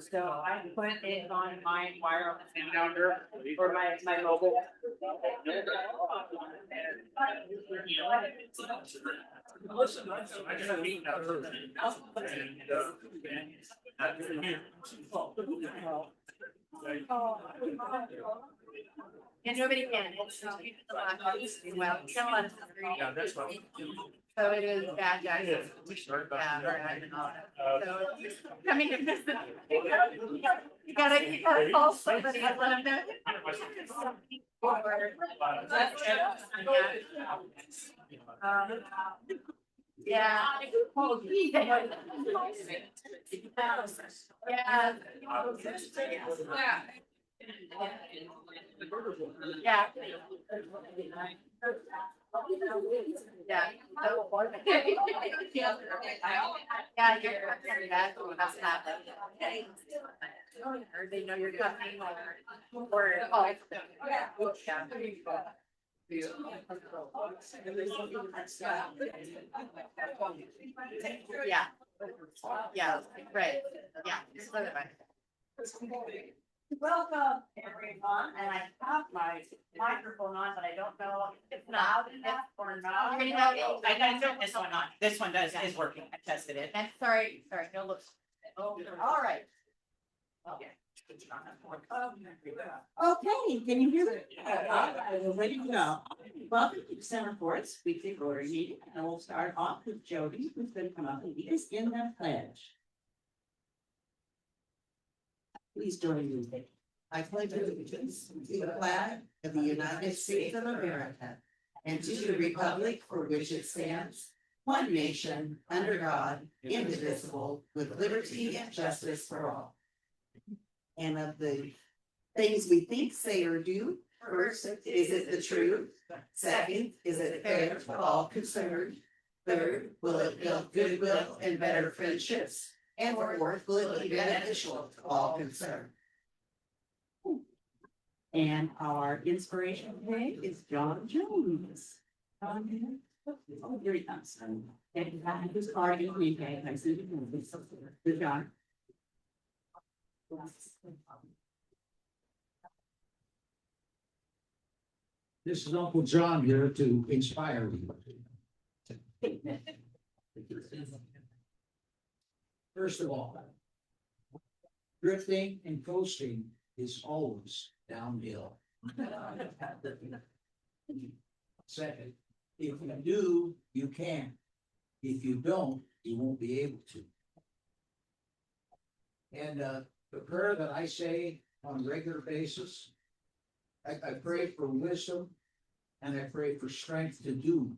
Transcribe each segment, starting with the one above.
So I put it on my wireless sounder or my mobile. And nobody can. Well, someone. So it is bad access. Yeah, right. So coming in this, you gotta call somebody and let them know. Yeah. Yeah. Yeah. Yeah, or they know you're coming or yeah. Yeah, right. Yeah. Welcome, everyone, and I have my microphone on, but I don't know if it's loud enough or not. I gotta turn this one on. This one is working. I tested it. And sorry, no looks. Oh, all right. Okay. Okay, can you hear me? We're ready to go. Welcome to December 4th, weekly Rotary meeting, and we'll start off with Jody, who's going to come up and lead us in the pledge. Please join me. I pledge allegiance to the flag of the United States of America and to the republic for which it stands, one nation, under God, indivisible, with liberty and justice for all. And of the things we think, say, or do, first, is it the truth? Second, is it fair to all concerned? Third, will it build goodwill and better friendships? And fourth, will it be beneficial to all concerned? And our inspiration today is John Jones. Oh, here he comes. And that is our evening day. I see you. Good job. This is Uncle John here to inspire you. First of all, drifting and coasting is always downhill. Second, if you do, you can. If you don't, you won't be able to. And the prayer that I say on a regular basis, I pray for wisdom and I pray for strength to do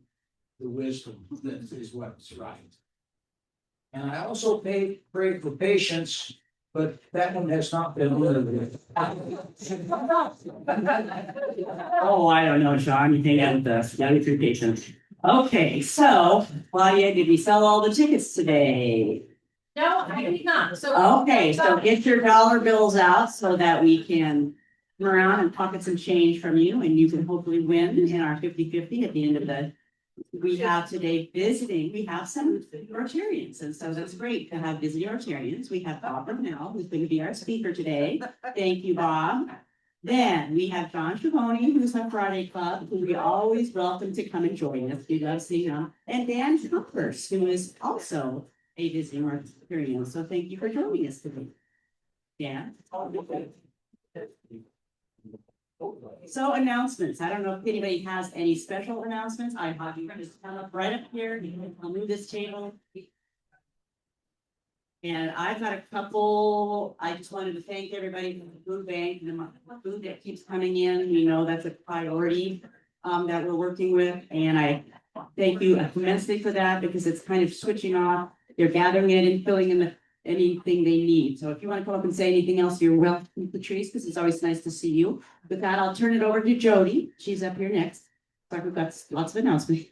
the wisdom that is what's right. And I also pray for patience, but that one has not been delivered. Oh, I don't know, Sean. You hang out with us. Gotta be patient. Okay, so Claudia, did we sell all the tickets today? No, I did not. So Okay, so get your dollar bills out so that we can come around and pocket some change from you, and you can hopefully win in our 50-50 at the end of the. We have today visiting, we have some Rotarians, and so that's great to have visiting Rotarians. We have Bob Brownell, who's going to be our speaker today. Thank you, Bob. Then we have John Schiavone, who's our Friday Club, who we always welcome to come and join us. We love seeing him. And Dan Trumpers, who is also a visiting Rotarian. So thank you for joining us today. Dan. So announcements. I don't know if anybody has any special announcements. I have you just come up right up here. You can come move this table. And I've got a couple. I just wanted to thank everybody from the food bank and the food that keeps coming in. You know, that's a priority that we're working with. And I thank you immensely for that because it's kind of switching off. They're gathering it and filling in anything they need. So if you want to come up and say anything else, you're welcome, Patrice, because it's always nice to see you. With that, I'll turn it over to Jody. She's up here next. So we've got lots of announcements.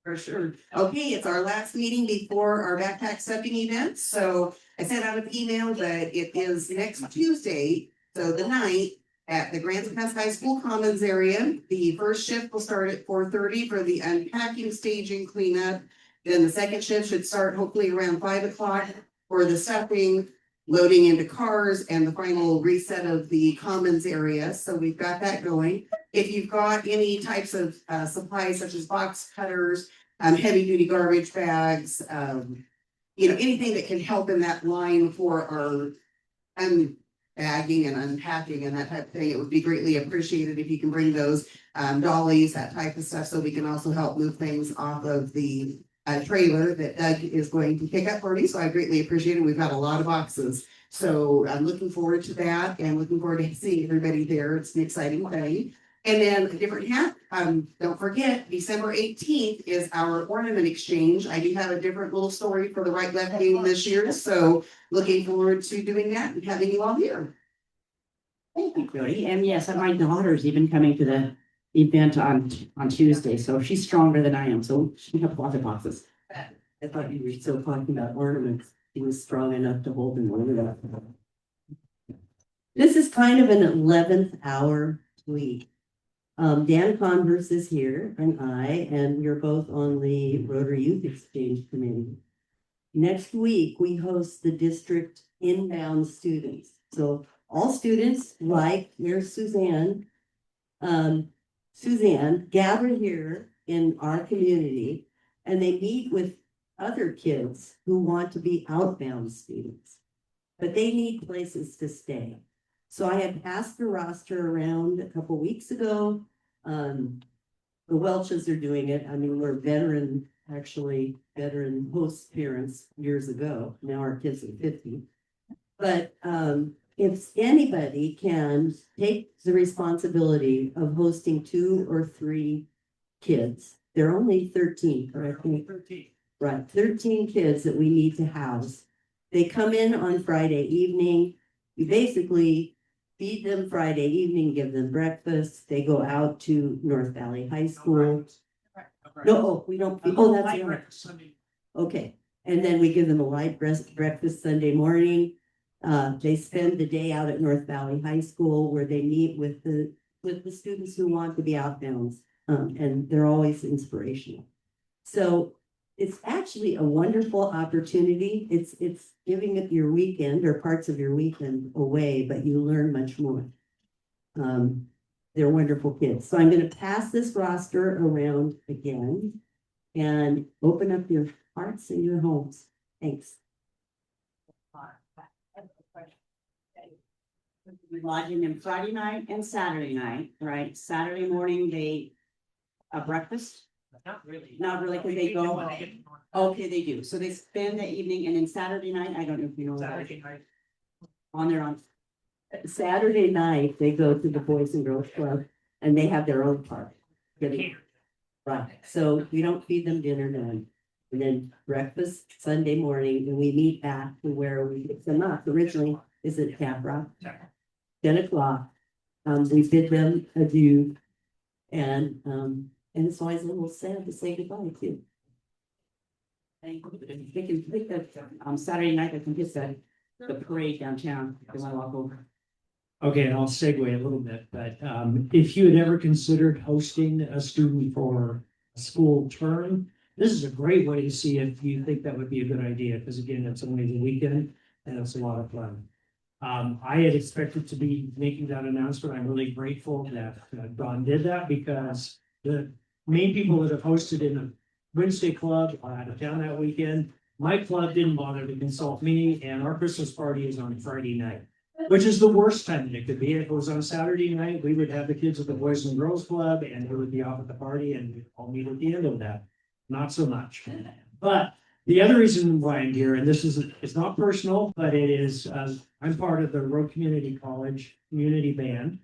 For sure. Okay, it's our last meeting before our backpack stuffing event, so I sent out an email that it is next Tuesday, so the 9th, at the Grants Pass High School Commons area. The first shift will start at 4:30 for the unpacking, staging, cleanup. Then the second shift should start hopefully around 5 o'clock for the stuffing, loading into cars, and the final reset of the commons area. So we've got that going. If you've got any types of supplies such as box cutters, heavy duty garbage bags, anything that can help in that line for our unbagging and unpacking and that type of thing, it would be greatly appreciated if you can bring those dollies, that type of stuff, so we can also help move things off of the trailer that Doug is going to pick up for me. So I greatly appreciate it. We've got a lot of boxes. So I'm looking forward to that and looking forward to seeing everybody there. It's an exciting thing. And then a different hat, don't forget, December 18th is our ornament exchange. I do have a different little story for the right left game this year. So looking forward to doing that and having you all here. Thank you, Jody. And yes, my daughter's even coming to the event on Tuesday, so she's stronger than I am, so she has lots of boxes. I thought you were still talking about ornaments. She was strong enough to hold an ornament up. This is kind of an 11th hour tweet. Dan Converse is here and we're both on the Rotary Youth Exchange Committee. Next week, we host the district inbound students. So all students, like there's Suzanne, gather here in our community and they meet with other kids who want to be outbound students, but they need places to stay. So I had passed the roster around a couple weeks ago. The Welches are doing it. I mean, we're veteran host parents years ago. Now our kids are 50. But if anybody can take the responsibility of hosting 2 or 3 kids, they're only 13, correct? 13. Right, 13 kids that we need to house. They come in on Friday evening. We basically feed them Friday evening, give them breakfast. They go out to North Valley High School. No, we don't. Oh, that's right. Okay, and then we give them a light breakfast Sunday morning. They spend the day out at North Valley High School where they meet with the students who want to be outbounds, and they're always inspirational. So it's actually a wonderful opportunity. It's giving it your weekend or parts of your weekend away, but you learn much more. They're wonderful kids. So I'm going to pass this roster around again and open up your hearts and your homes. Thanks. We're lodging them Friday night and Saturday night, right? Saturday morning, they breakfast. Not really, because they go. Okay, they do. So they spend the evening, and then Saturday night, I don't know if you know. Saturday night. On their own. Saturday night, they go to the Boys and Girls Club, and they have their own party. Right. So we don't feed them dinner then. And then breakfast Sunday morning, and we meet back to where we picked them up. Originally, is it Camp Rock? 10 o'clock. We bid them adieu, and it's always a little sad to say goodbye too. They can pick that Saturday night. I think it's the parade downtown. They want to walk over. Okay, and I'll segue a little bit, but if you had ever considered hosting a student for a school term, this is a great way to see if you think that would be a good idea, because again, it's only the weekend and it's a lot of fun. I had expected to be making that announcement. I'm really grateful that Don did that, because the main people that have hosted in the Wednesday club are out of town that weekend. My club didn't bother to consult me, and our Christmas party is on Friday night, which is the worst time that it could be. If it was on Saturday night, we would have the kids at the Boys and Girls Club, and they would be off at the party, and we'd all meet at the end of that. Not so much. But the other reason why I'm here, and this is, it's not personal, but it is, I'm part of the Road Community College Community Band.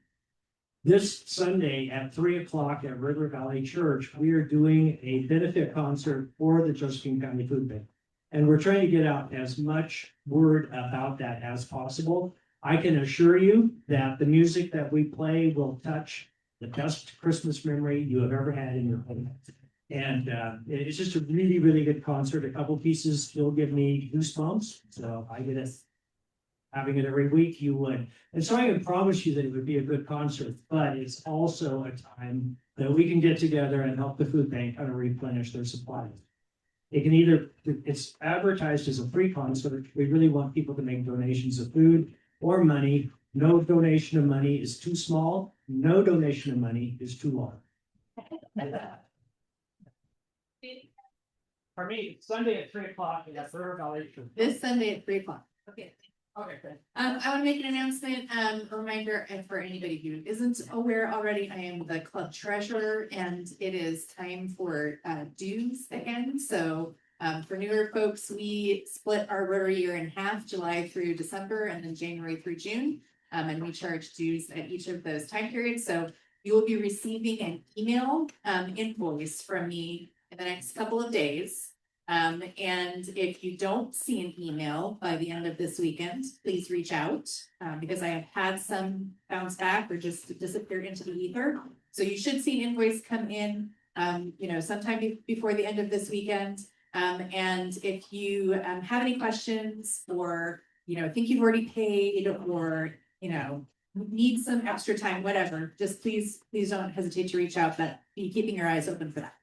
This Sunday at 3 o'clock at River Valley Church, we are doing a benefit concert for the Josephine County Food Bank. And we're trying to get out as much word about that as possible. I can assure you that the music that we play will touch the best Christmas memory you have ever had in your home. And it's just a really, really good concert. A couple pieces will give me goosebumps. So I get it. Having it every week, you would. And so I can promise you that it would be a good concert, but it's also a time that we can get together and help the food bank kind of replenish their supplies. It can either, it's advertised as a free concert. We really want people to make donations of food or money. No donation of money is too small. No donation of money is too large. For me, Sunday at 3:00 in River Valley. This Sunday at 3:00. Okay. Okay, great. I want to make an announcement, a reminder, and for anybody who isn't aware already, I am the club treasurer and it is time for dues again. So for newer folks, we split our Rotary year in half, July through December and then January through June. And we charge dues at each of those time periods. So you will be receiving an email invoice from me in the next couple of days. And if you don't see an email by the end of this weekend, please reach out, because I have had some bounce back or just disappear into the ether. So you should see an invoice come in, sometime before the end of this weekend. And if you have any questions or, think you've already paid or, need some extra time, whatever, just please don't hesitate to reach out, but be keeping your eyes open for that.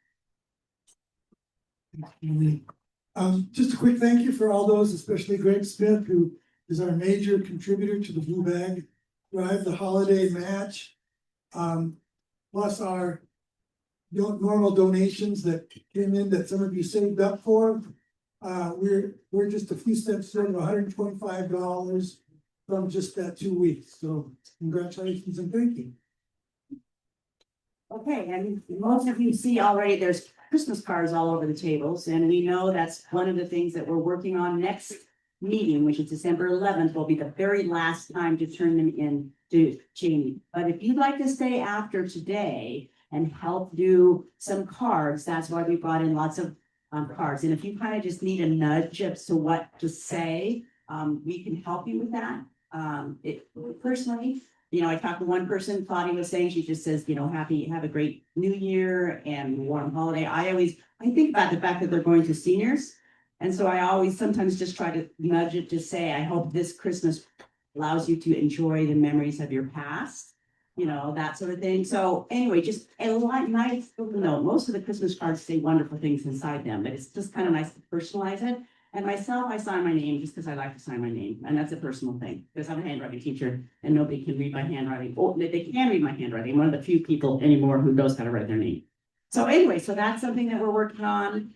Just a quick thank you for all those, especially Greg Smith, who is our major contributor to the Blue Bag Drive, the holiday match. Plus our normal donations that came in that some of you saved up for. We're just a few steps short of $125 from just that 2 weeks. So congratulations and thank you. Okay, and most of you see already, there's Christmas cards all over the tables, and we know that's one of the things that we're working on next meeting, which is December 11th, will be the very last time to turn them in to Jamie. But if you'd like to stay after today and help do some cards, that's why we brought in lots of cards. And if you kind of just need a nudge as to what to say, we can help you with that. Personally, I talked to one person, Claudia was saying, she just says, have a great new year and warm holiday. I think about the fact that they're going to seniors. And so I always sometimes just try to nudge it to say, I hope this Christmas allows you to enjoy the memories of your past, that sort of thing. So anyway, just a nice little note. Most of the Christmas cards say wonderful things inside them, but it's just kind of nice to personalize it. And myself, I sign my name just because I like to sign my name. And that's a personal thing because I'm a handwriting teacher and nobody can read my handwriting. Oh, they can read my handwriting. I'm one of the few people anymore who knows how to write their name. So anyway, so that's something that we're working on.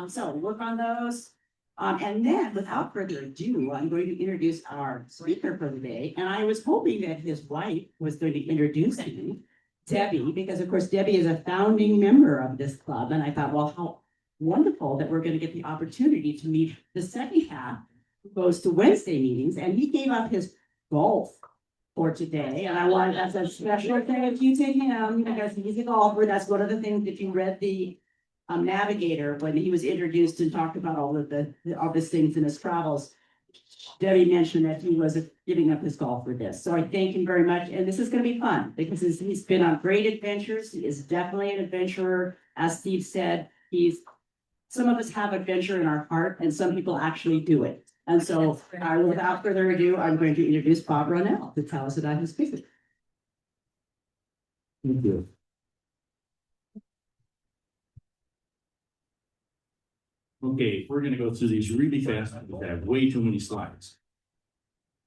So work on those. And then without further ado, I'm going to introduce our speaker for the day. And I was hoping that his wife was going to introduce him, Debbie, because of course, Debbie is a founding member of this club. And I thought, well, how wonderful that we're going to get the opportunity to meet the second half who goes to Wednesday meetings. And he gave up his golf for today. And I wanted, that's a special thing if you take him, because he's a golfer. That's one of the things, if you read the Navigator, when he was introduced and talked about all of these things in his travels, Debbie mentioned that he was giving up his golf for this. So I thank him very much. And this is going to be fun because he's been on great adventures. He is definitely an adventurer. As Steve said, some of us have adventure in our heart and some people actually do it. And so without further ado, I'm going to introduce Bob Brownell to tell us about his speaker. Thank you. Okay, we're gonna go through these really fast. I have way too many slides.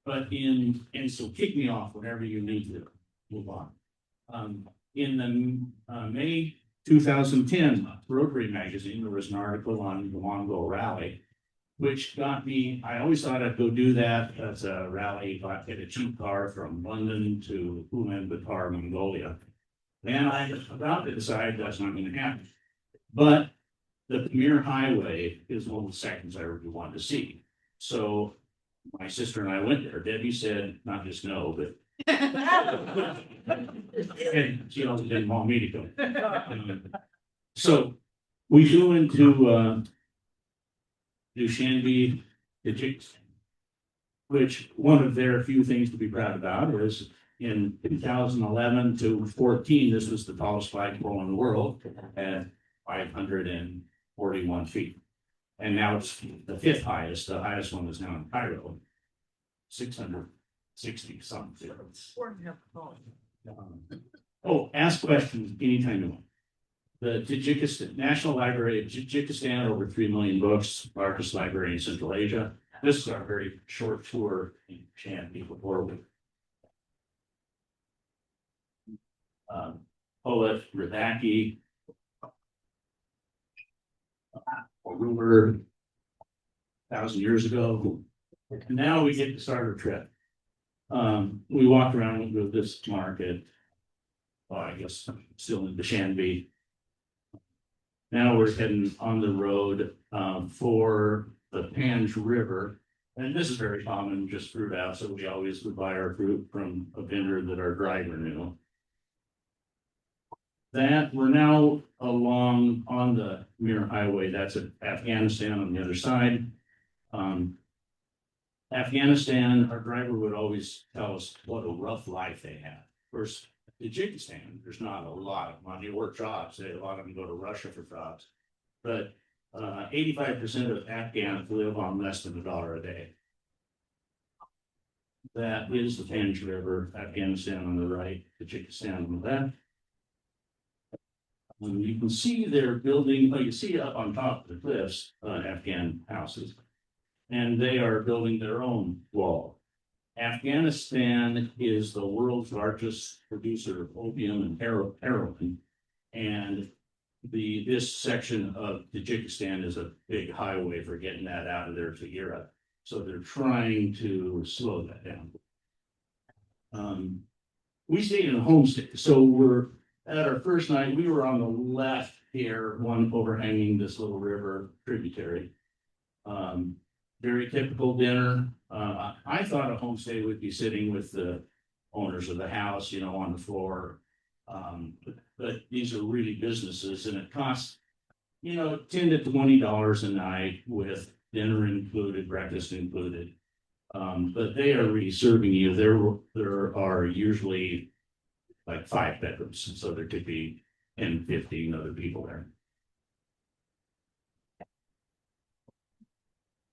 And so kick me off whenever you need to move on. In the May 2010 Rotary magazine, there was an article on the Mongol rally, which got me, I always thought I'd go do that as a rally, but get a cheap car from London to Ulaanbaatar, Mongolia. And I about to decide that's not gonna happen. But the Pamir Highway is one of the sections I really wanted to see. So my sister and I went there. Debbie said, not just no, but and she also didn't want me to go. So we flew into Dushanbe, Tajikistan, which one of their few things to be proud about is in 2011 to 14, this was the tallest flagpole in the world. And 541 feet. And now it's the fifth highest. The highest one is now in Cairo, 660 something. Oh, ask questions anytime you want. The Tajikistan National Library of Tajikistan, over 3 million books, largest library in Central Asia. This is our very short tour in Shanti before we. Poet Radaki, a ruler 1,000 years ago. And now we get to start our trip. We walked around with this market. Well, I guess still in Dushanbe. Now we're heading on the road for the Panj River. And this is very common, just fruit out. So we always would buy our fruit from a vendor that our driver knew. That we're now along on the Mir Highway. That's Afghanistan on the other side. Afghanistan, our driver would always tell us what a rough life they have. First, Tajikistan, there's not a lot of money or jobs. A lot of them go to Russia for jobs. But 85% of Afghans live on less than $1 a day. That is the Panj River, Afghanistan on the right, Tajikistan on the left. You can see they're building, you see up on top of the cliffs, Afghan houses, and they are building their own wall. Afghanistan is the world's largest producer of opium and heroin, and this section of Tajikistan is a big highway for getting that out of there to Europe. So they're trying to slow that down. We stayed in a homestay, so we're at our first night. We were on the left here, one overhanging this little river tributary. Very typical dinner. I thought a homestay would be sitting with the owners of the house, you know, on the floor. But these are really businesses, and it costs, you know, $10 to $20 a night with dinner included, breakfast included. But they are really serving you. There are usually like 5 bedrooms, so there could be 10, 15 other people there.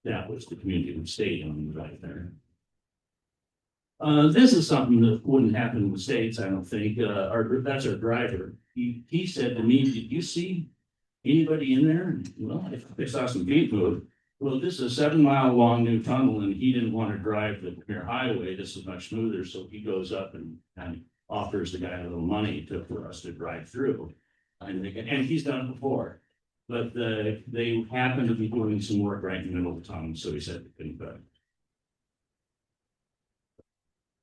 That was the community we stayed in right there. This is something that wouldn't happen in the States, I don't think. That's our driver. He said to me, "Did you see anybody in there?" Well, I saw some paint move. Well, this is a 7-mile long new tunnel, and he didn't want to drive the Premier Highway. This is much smoother, so he goes up and offers the guy a little money for us to drive through. And he's done it before. But they happened to be doing some work right in the middle of the tunnel, so he said they couldn't go.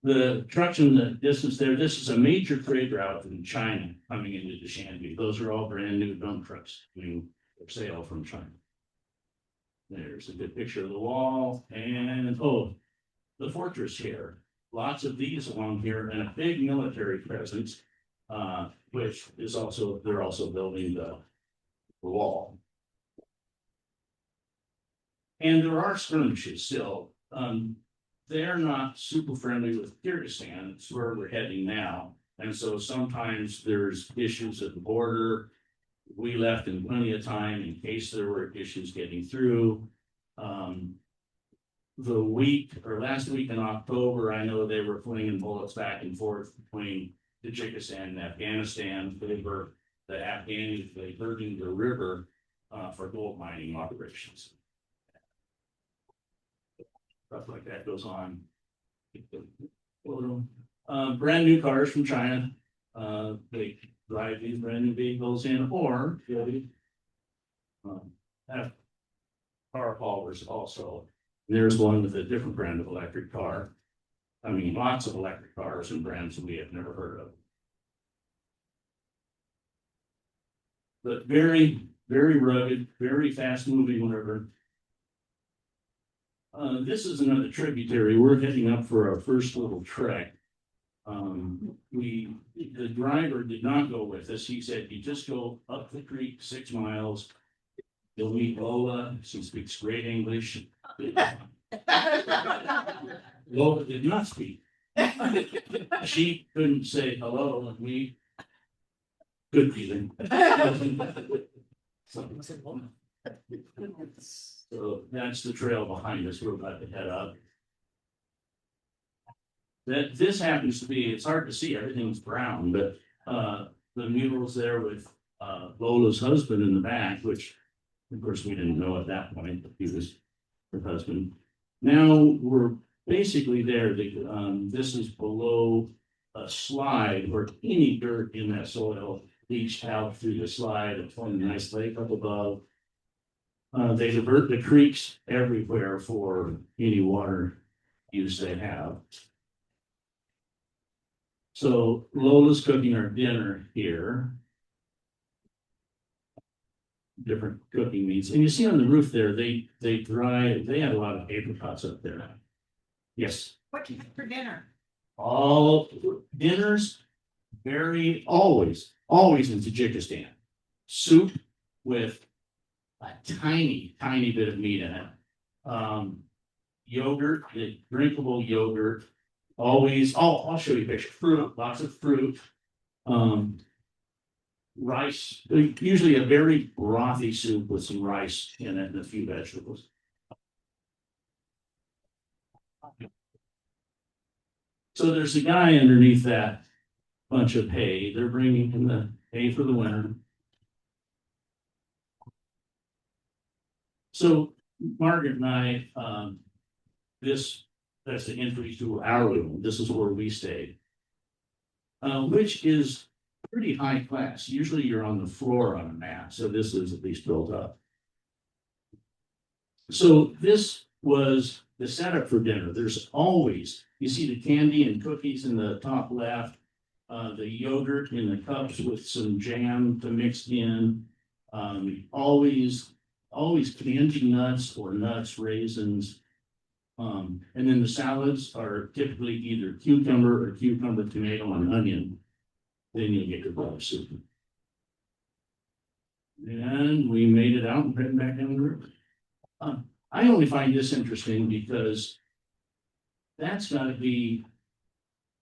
The trucks in the distance there, this is a major trade route from China coming into Dushanbe. Those are all brand new dump trucks coming for sale from China. There's a good picture of the wall, and the fortress here. Lots of these along here, and a big military presence, which is also, they're also building the wall. And there are skirmishes still. They're not super friendly with Kyrgyzstan. It's where we're heading now. And so sometimes there's issues at the border. We left in plenty of time in case there were issues getting through. Last week in October, I know they were flinging bullets back and forth between Tajikistan and Afghanistan. The Afghanis, they diverting the river for gold mining operations. Stuff like that goes on. Brand new cars from China. They drive these brand new vehicles in, or have car haulers also. There's one with a different brand of electric car. I mean, lots of electric cars and brands that we have never heard of. But very, very rugged, very fast moving river. This is another tributary. We're heading up for our first little trek. The driver did not go with us. He said, "You just go up the creek 6 miles. You'll meet Lola. She speaks great English." Lola did not speak. She couldn't say hello, and we good feeling. So that's the trail behind us. We're about to head up. This happens to be, it's hard to see, everything's brown, but the mural's there with Lola's husband in the back, which of course we didn't know at that point that he was her husband. Now we're basically there. This is below a slide where any dirt in that soil leached out through the slide and formed a nice lake up above. They divert the creeks everywhere for any water use they have. So Lola's cooking our dinner here. Different cooking meats. And you see on the roof there, they have a lot of apricots up there. Yes. What do you have for dinner? All dinners, always in Tajikistan. Soup with a tiny bit of meat in it. Yogurt, drinkable yogurt. Always, I'll show you a picture. Fruit, lots of fruit. Rice, usually a very brothy soup with some rice in it and a few vegetables. So there's a guy underneath that bunch of hay. They're bringing in the hay for the winter. So Margaret and I, that's the entry to our room. This is where we stayed, which is pretty high class. Usually you're on the floor on a mat, so this is at least built up. So this was the setup for dinner. There's always, you see the candy and cookies in the top left, the yogurt in the cups with some jam to mix in, always candy nuts or nuts, raisins. And then the salads are typically either cucumber or cucumber, tomato, and onion. Then you'll get your bowl of soup. And we made it out and heading back down the river. I only find this interesting because that's got to be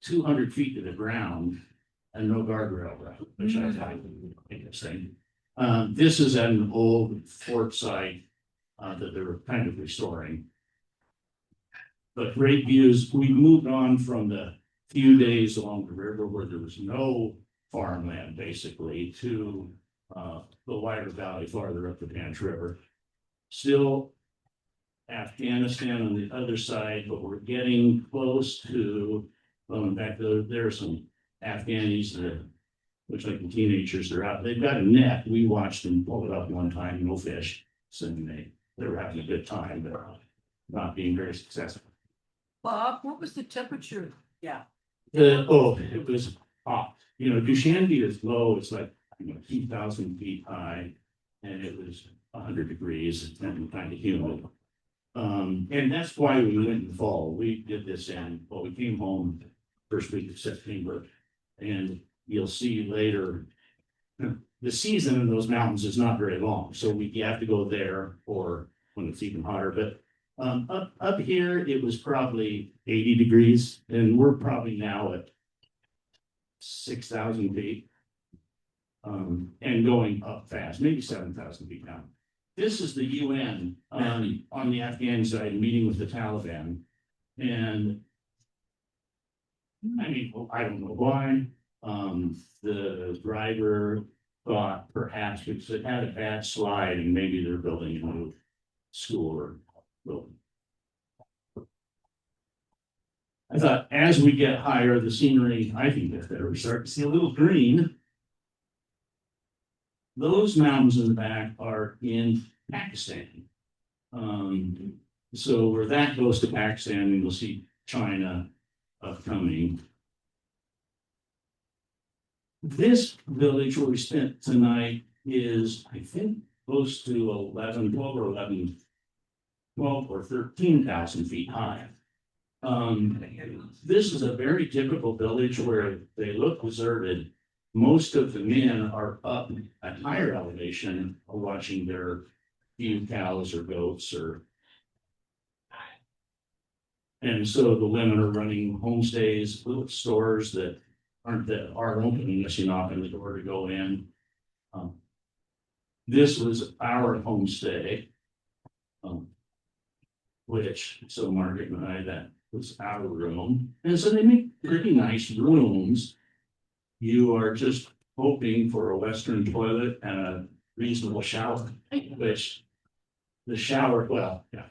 200 feet to the ground and no guardrail route, which I find interesting. This is an old fort site that they're kind of restoring. But great views. We moved on from the few days along the river where there was no farmland, basically, to the wider valley farther up the Banch River. Still Afghanistan on the other side, but we're getting close to, well, in fact, there are some Afghanis that looks like the teenagers are out. They've got a net. We watched them pull it up one time, no fish. So they were having a good time, but not being very successful. Bob, what was the temperature? It was hot. Dushanbe is low. It's like 2,000 feet high, and it was 100 degrees and kind of humid. And that's why we went in the fall. We did this we came home first week of September, and you'll see later, the season in those mountains is not very long. So you have to go there or when it's even hotter. But up here, it was probably 80 degrees, and we're probably now at 6,000 feet. And going up fast, maybe 7,000 feet down. This is the UN on the Afghan side meeting with the Taliban. And I don't know why. The driver thought perhaps because it had a bad slide and maybe they're building a new school or building. I thought as we get higher, the scenery, I think that we start to see a little green. Those mountains in the back are in Pakistan. So we're that close to Pakistan, and you'll see China upcoming. This village where we spent tonight is, I think, close to 12 or 13,000 feet high. This is a very typical village where they look deserted. Most of the men are up at higher elevation watching their few cows or goats and so the women are running homestays, little stores that are open unless you knock on the door to go in. This was our homestay. Which, so Margaret and I, that was our room. And so they make pretty nice rooms. You are just hoping for a Western toilet and a reasonable shower, which the shower, well, yeah.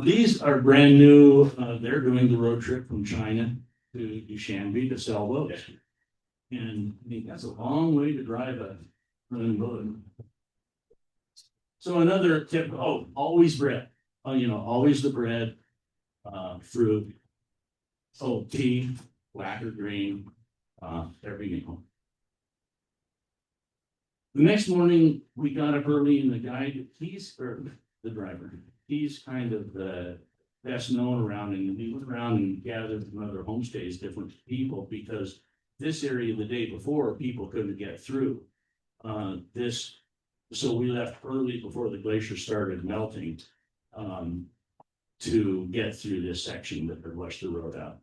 These are brand new. They're doing the road trip from China to Dushanbe to sell those. And I think that's a long way to drive a running boat. So another tip, oh, always bread. Always the bread, fruit, tea, black or green, everything. The next morning, we got up early and the guy, the driver, he's kind of the best known around, and he went around and gathered from other homestays, different people, because this area the day before, people couldn't get through. So we left early before the glacier started melting, to get through this section that would wash the road out.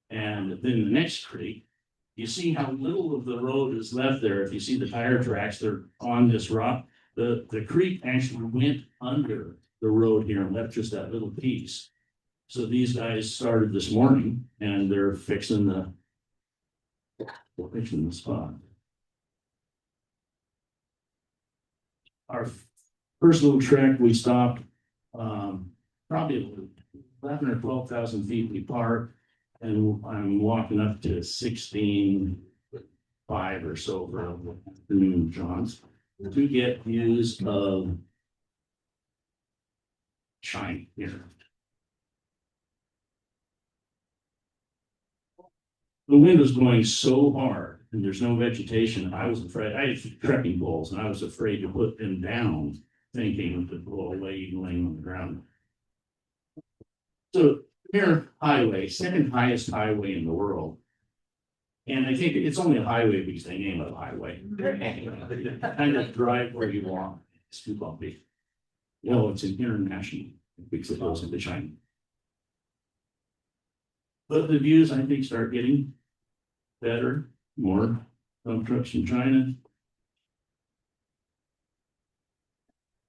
And then the next creek, you see how little of the road is left there. If you see the tire tracks, they're on this rock. The creek actually went under the road here and left just that little piece. So these guys started this morning and they're fixing the spot. Our first little trek, we stopped probably 11 or 12,000 feet. We parked, and I'm walking up to 16.5 or so for afternoon jaunts to get views of China here. The wind was blowing so hard and there's no vegetation. I was afraid. I had trekking poles and I was afraid to put them down, thinking to blow away laying on the ground. So here, highway, second highest highway in the world. And I think it's only a highway because they name it a highway. Kind of drive where you want. It's too bumpy. No, it's an international because it goes into China. But the views, I think, start getting better. More dump trucks from China.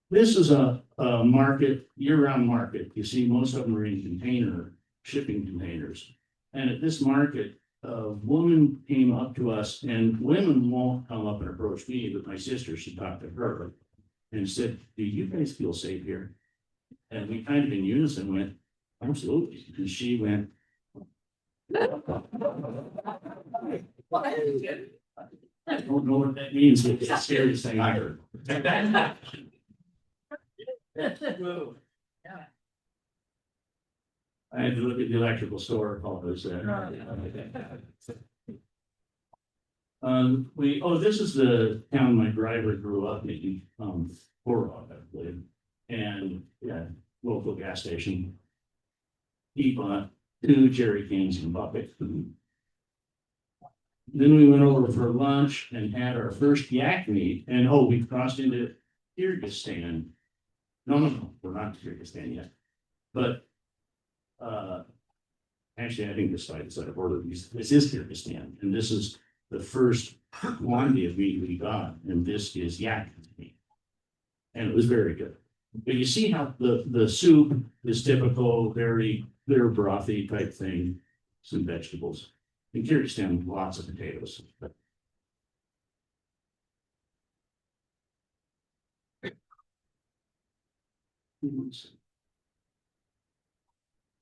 This is a market, year-round market. You see, most of them are in shipping containers. And at this market, a woman came up to us, and women won't come up and approach me, but my sister, she talked to her and said, "Do you guys feel safe here?" And we kind of in unison went, "Absolutely." And she went, I don't know what that means, but it's the scariest thing I heard. I had to look at the electrical store, all those there. This is the town my driver grew up in, Portland, I believe. And yeah, local gas station. He bought 2 jerry cans and bucket. Then we went over for lunch and had our first yak meat. And we crossed into Kyrgyzstan. No, we're not to Kyrgyzstan yet. But actually, I think this side is at a border. This is Kyrgyzstan, and this is the first quantity of meat we got, and this is yak meat, and it was very good. But you see how the soup is typical, very clear brothy type thing, some vegetables. In Kyrgyzstan, lots of potatoes.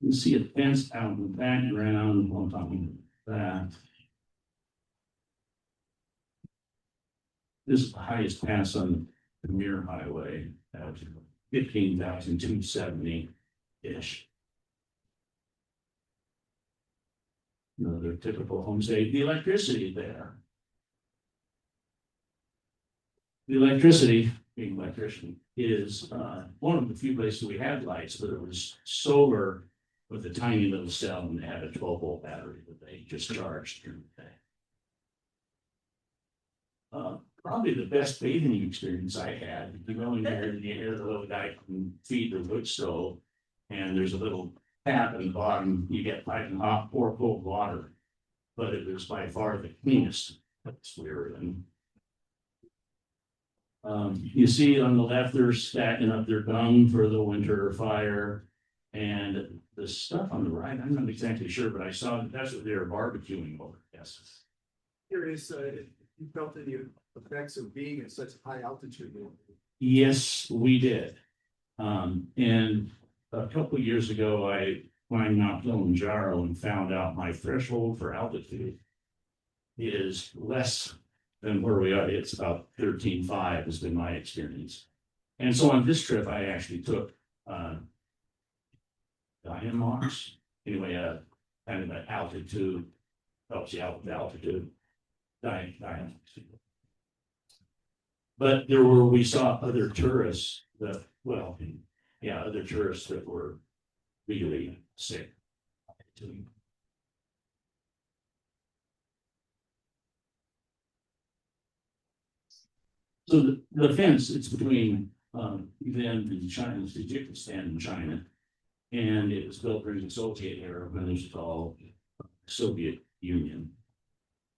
You see a fence out in the background on top of that. This is the highest pass on the Mir Highway at 15,270-ish. Another typical homestay. The electricity there. The electricity, being an electrician, is one of the few places we had lights, but it was solar with a tiny little cell, and they had a 12-volt battery that they just charged during the day. Probably the best bathing experience I had. You go in there and you hear the little guy can feed the wood stove, and there's a little tap in the bottom. You get piping hot or cold water, but it was by far the cleanest. That's weird. And You see on the left, they're stacking up their dung for the winter fire. And the stuff on the right, I'm not exactly sure, but I saw that's what they're barbecuing over. Yes. Curious, you felt any effects of being at such high altitude? Yes, we did. And a couple of years ago, I climbed Mount Kilimanjaro and found out my threshold for altitude is less than where we are. It's about 13.5 has been my experience. And so on this trip, I actually took Diamox, anyway, kind of an altitude, helps you out with altitude. Diamox. But we saw other tourists that, other tourists that were really sick. So the fence, it's between them and China, Tajikistan and China. And it was built during the Soviet era when it was called Soviet Union.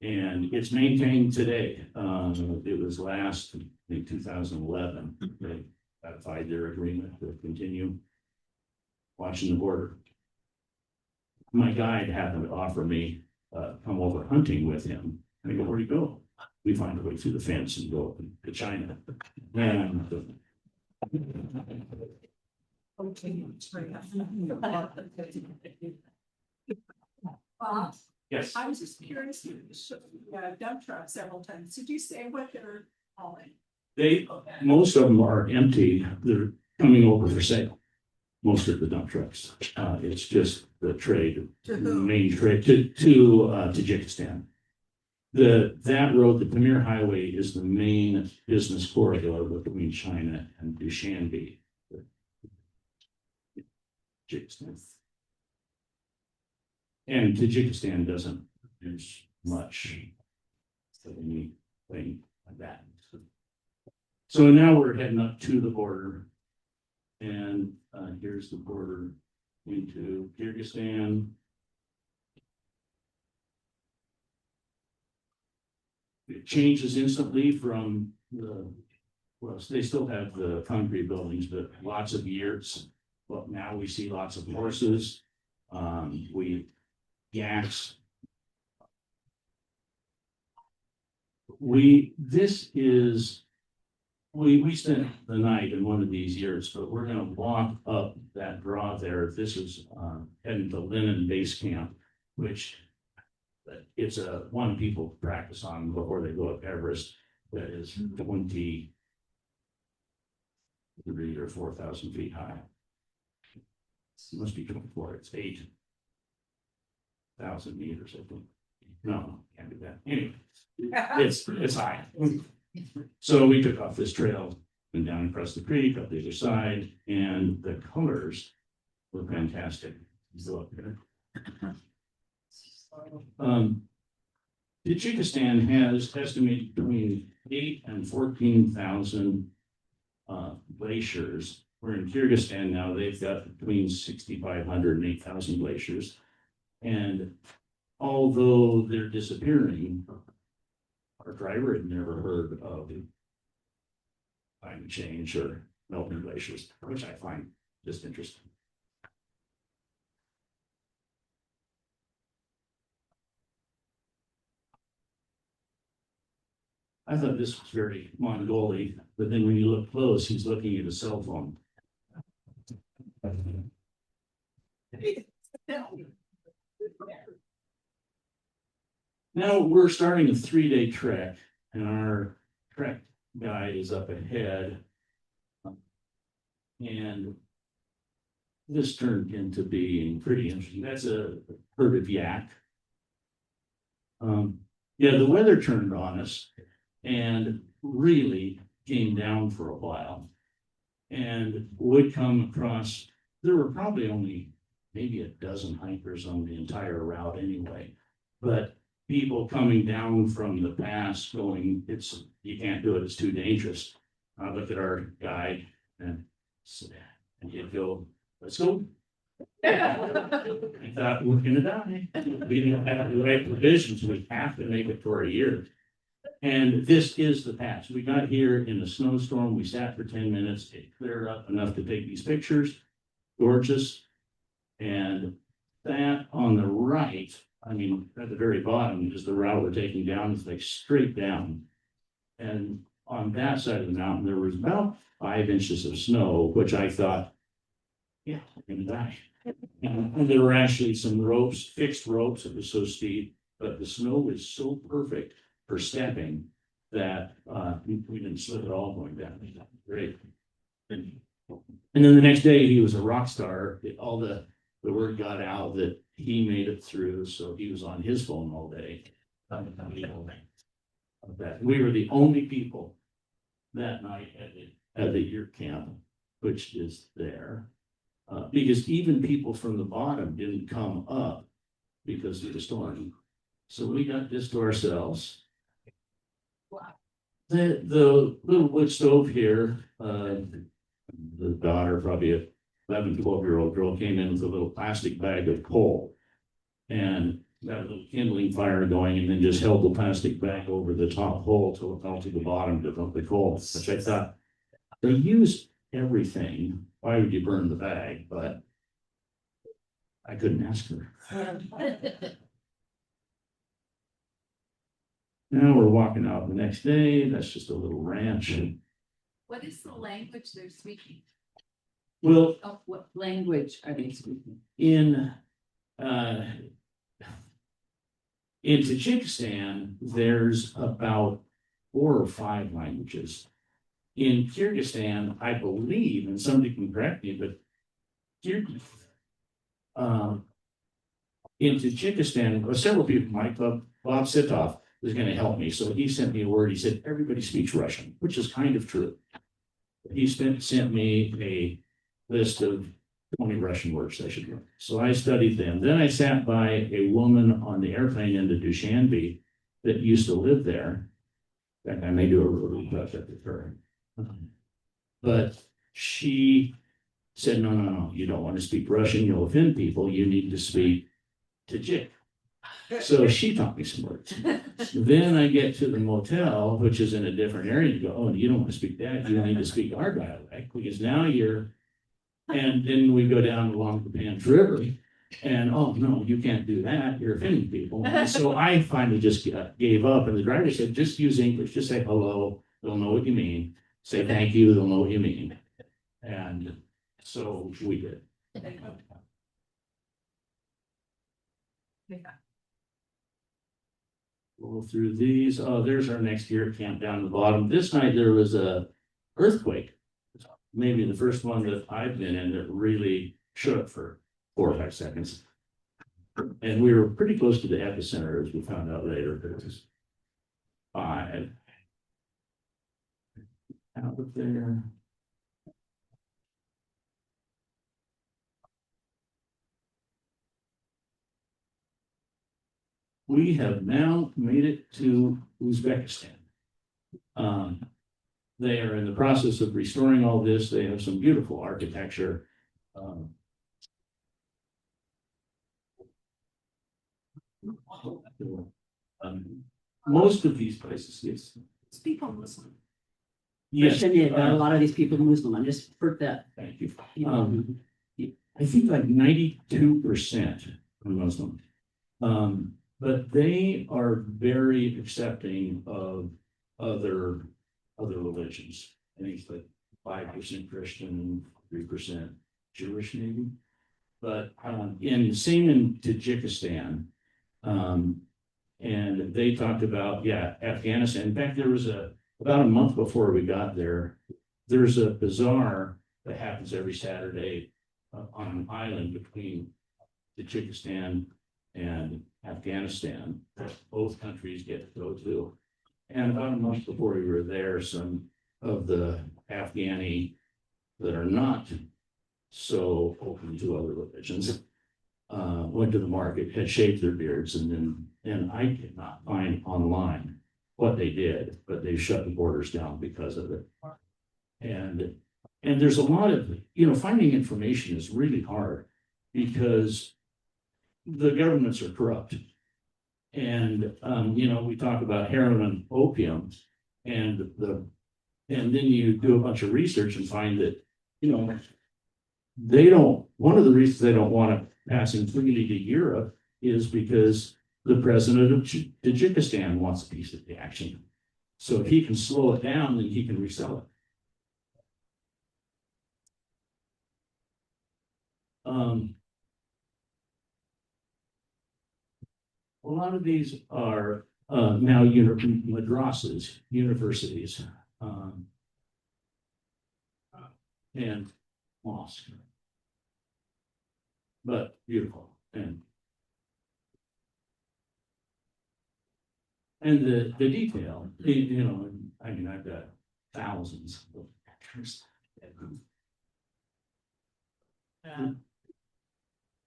And it's maintained today. It was last in 2011. They ratified their agreement to continue watching the border. My guide happened to offer me come over hunting with him. I go, where do you go? We find a way through the fence and go to China. And yes. I was just curious, you showed dump truck several times. Did you say what they're hauling? Most of them are empty. They're coming over for sale. Most of the dump trucks. It's just the trade, To the who? main trade to Tajikistan. That road, the Pamir Highway, is the main business corridor between China and Dushanbe. Tajikistan. And Tajikistan doesn't use much of anything like that. So now we're heading up to the border. And here's the border into Kyrgyzstan. It changes instantly from they still have the concrete buildings, but lots of yurts. Well, now we see lots of horses. Yaks. We spent the night in one of these yurts, but we're gonna walk up that draw there. This is heading to Lenin Base Camp, which it's a one people practice on before they go up Everest. That is 23 or 4,000 feet high. It must be 24. It's 8,000 meters, I think. No, can't do that. Anyway, it's high. So we took off this trail and down across the creek, up the other side, and the colors were fantastic. So up there. Tajikistan has estimated between 8,000 and 14,000 glaciers. We're in Kyrgyzstan now, they've got between 6,500 and 8,000 glaciers. And although they're disappearing, our driver had never heard of climate change or melting glaciers, which I find just interesting. I thought this was very Mongolian, but then when you look close, he's looking at a cell phone. Now we're starting a 3-day trek, and our trek guide is up ahead. And this turned into being pretty interesting. That's a herd of yak. The weather turned on us and really came down for a while. And would come across, there were probably only maybe a dozen hikers on the entire route anyway. But people coming down from the pass going, you can't do it, it's too dangerous. I look at our guide and he'd go, let's go. I thought, we're gonna die. We didn't have the right provisions, we have to make it for a year. And this is the patch. We got here in a snowstorm. We sat for 10 minutes. It cleared up enough to take these pictures. Gorgeous. And that on the right, I mean, at the very bottom is the route we're taking down. It's like straight down. And on that side of the mountain, there was about 5 inches of snow, which I thought, yeah, we're gonna die. And there were actually some ropes, fixed ropes. It was so steep, but the snow was so perfect for stepping that we didn't slip at all going down. Great. And then the next day he was a rock star. All the word got out that he made it through, so he was on his phone all day. We were the only people that night at the year camp, which is there. Because even people from the bottom didn't come up because of the storm. So we got this to ourselves. The little wood stove here, the daughter, probably a 11, 12-year-old girl, came in with a little plastic bag of coal and got a little kindling fire going, and then just held the plastic bag over the top hole till it fell to the bottom to dump the coal, which I thought, they use everything. Why would you burn the bag? But I couldn't ask her. Now we're walking out the next day. That's just a little ranch. What is the language they're speaking? Well, Oh, what language are they speaking? in Tajikistan, there's about 4 or 5 languages. In Kyrgyzstan, I believe, and somebody can correct me, but in Tajikistan, several people, Mike Bob Sitov, was going to help me. So he sent me a word. He said, everybody speaks Russian, which is kind of true. He sent me a list of 20 Russian words I should learn. So I studied them. Then I sat by a woman on the airplane into Dushanbe that used to live there. In fact, I may do a review project with her. But she said, no, you don't want to speak Russian. You'll offend people. You need to speak Tajik. So she taught me some words. Then I get to the motel, which is in a different area. You go, oh, you don't want to speak that. You need to speak our dialect because now you're. And then we go down along the Pans River, and oh no, you can't do that. You're offending people. And so I finally just gave up. And the driver said, just use English. Just say hello. They'll know what you mean. Say thank you. They'll know what you mean. And so we did. Go through these. Oh, there's our next year camp down the bottom. This night there was a earthquake. Maybe the first one that I've been in that really shook for 4 or 5 seconds. And we were pretty close to the epicenter, as we found out later. It was 5. Out of there. We have now made it to Uzbekistan. They are in the process of restoring all this. They have some beautiful architecture. Most of these places, yes. Speak on Muslim. Yes, Christian, yeah, got a lot of these people Muslim. I'm just for that. thank you. I think like 92% are Muslim. But they are very accepting of other religions. I think it's like 5% Christian, 3% Jewish, maybe. But same in Tajikistan, and they talked about Afghanistan. In fact, there was about a month before we got there. There's a bazaar that happens every Saturday on an island between Tajikistan and Afghanistan that both countries get to go to. And about a month before we were there, some of the Afghani that are not so open to other religions went to the market, had shaved their beards, and I did not find online what they did, but they shut the borders down because of it. And there's a lot of, finding information is really hard because the governments are corrupt. And, you know, we talk about heroin and opium and and then you do a bunch of research and find that, you know, one of the reasons they don't want to pass in freely to Europe is because the president of Tajikistan wants a piece of the action. So if he can slow it down, then he can resell it. A lot of these are now madrasas, universities, and mosques. But beautiful and the detail, you know, I mean, I've got thousands of pictures.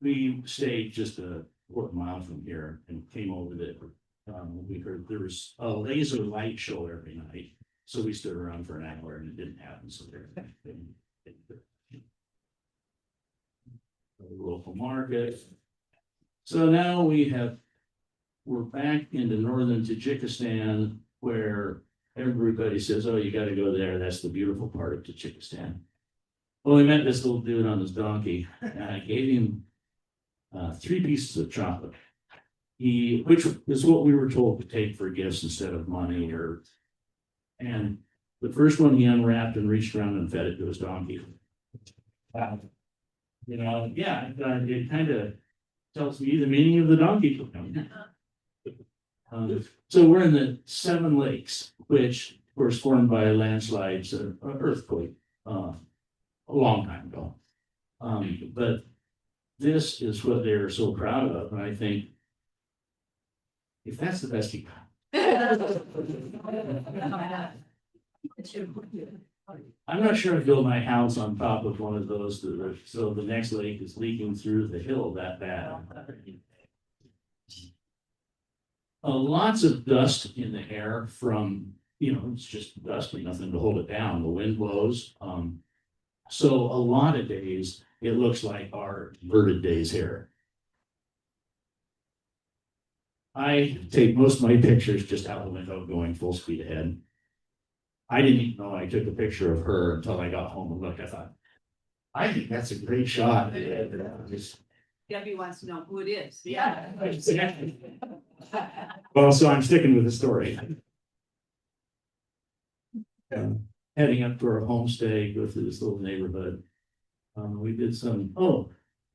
We stayed just a quarter mile from here and came over there. We heard there was a laser light show every night. So we stood around for an hour and it didn't happen. So there. Local market. So now we're back into northern Tajikistan where everybody says, oh, you got to go there. That's the beautiful part of Tajikistan. Well, we met this little dude on his donkey and I gave him 3 pieces of chocolate. Which is what we were told to take for gifts instead of money and the first one he unwrapped and reached around and fed it to his donkey. Wow. You know, yeah, it kind of tells me the meaning of the donkey. So we're in the 7 lakes, which were formed by landslides or earthquake a long time ago. But this is what they're so proud of, and I think if that's the best you got. I'm not sure I'd build my house on top of one of those, so the next lake is leaking through the hill that bad. Lots of dust in the air from, you know, it's just dusty, nothing to hold it down. The wind blows. So a lot of days, it looks like our inverted days here. I take most of my pictures just out the window going full speed ahead. I didn't even know I took a picture of her until I got home and looked. I thought, I think that's a great shot. Debbie wants to know who it is. Yeah. Well, so I'm sticking with the story. Heading up to our homestay, go through this little neighborhood. We did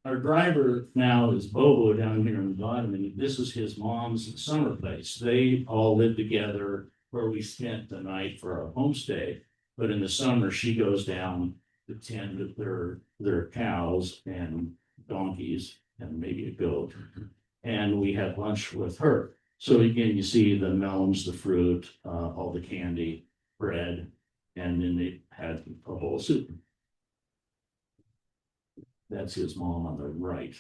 our driver now is Bobo down here in the bottom, and this is his mom's summer place. They all live together where we spent the night for our homestay. But in the summer, she goes down to tend to their cows and donkeys and maybe a goat. And we had lunch with her. So again, you see the melons, the fruit, all the candy, bread, and then they had a bowl of soup. That's his mom on the right.